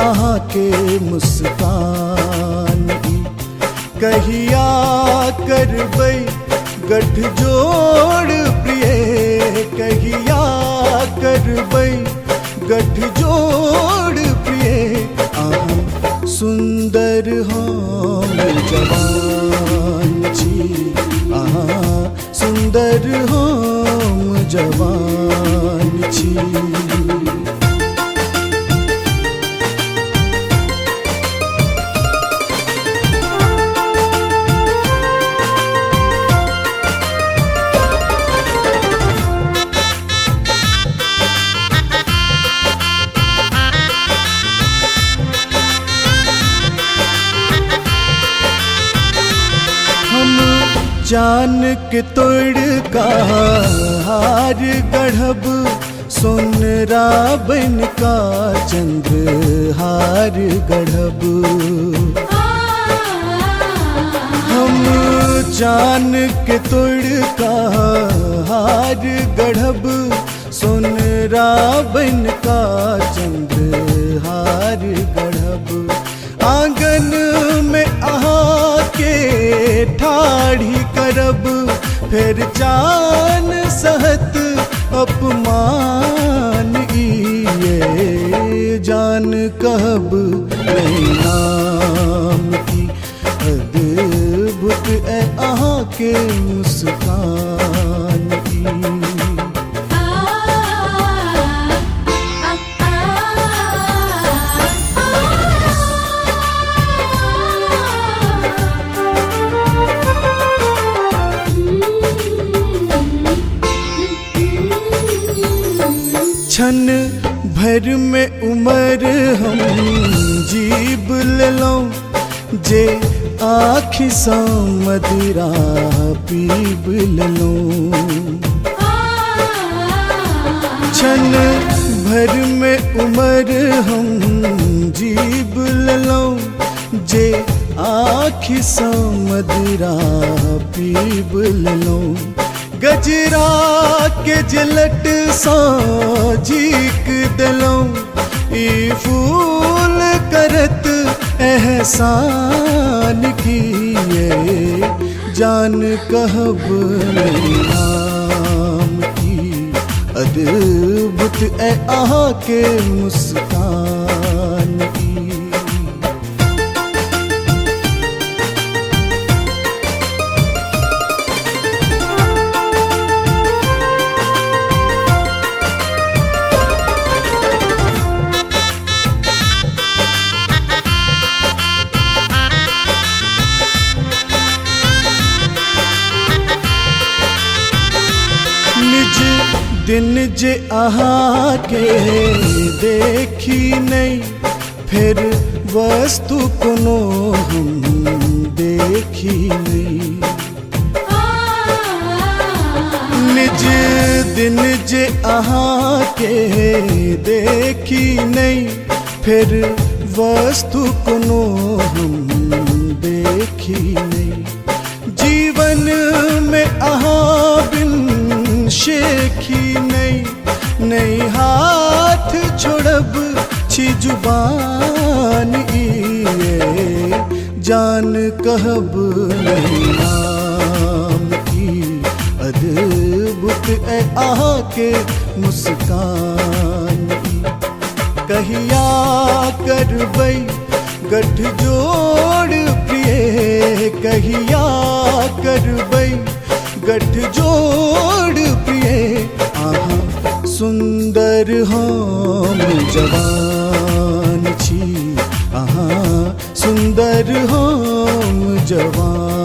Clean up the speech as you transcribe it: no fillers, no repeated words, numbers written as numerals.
अहाँ के मुस्कान ई कहिया करबै गठजोड़ प्रिय, कहिया करबै गठजोड़ प्रिय। अहाँ सुंदर हम जवान छी, अहाँ सुंदर हम जवान छी। जान के तोड़ का हार गढ़ब, सोनरा बन का चंद्रहार गढ़ब। हम जान के तोड़ का हार गढ़ब, सोनरा बन का चंद्रहार गढ़ब। आंगन में आहा के ठाढ़ी करब, फिर चान सहत अपमान ये जान कहब नहीं नाम की। अद्भुत है आहा के मुस्कान की। क्षण भर में उम्र हम जीब लेलों, जे आँखि सा मदिरा पीब लेलों। क्षण भर में उम्र हम जीब लेलों, जे आँखि सा मदिरा पीब लेलों। गजरा के जलट सा झीक दिलों, ई फूल करत एहसान किए। जान कहब नहीं नाम की, अद्भुत है आहा के मुस्कान की। दिन जे आहा के देखी नहीं, फिर वस्तु कोनो हम देखी नहीं। निज दिन जे आहा के देखी नहीं, फिर वस्तु कोनो हम देखी नहीं। जीवन में आहा बिन शेखी नहीं हाथ छोड़ब छी जुबान ये। जान कहब नहीं नाम की, अद्भुत है आहा के मुस्कान की। कहिया करबै गठजोड़ प्रिय, कहिया करबै गठजोड़ प्रिय। आहा सुंदर हम जवान छी, आहा सुंदर हम जवान।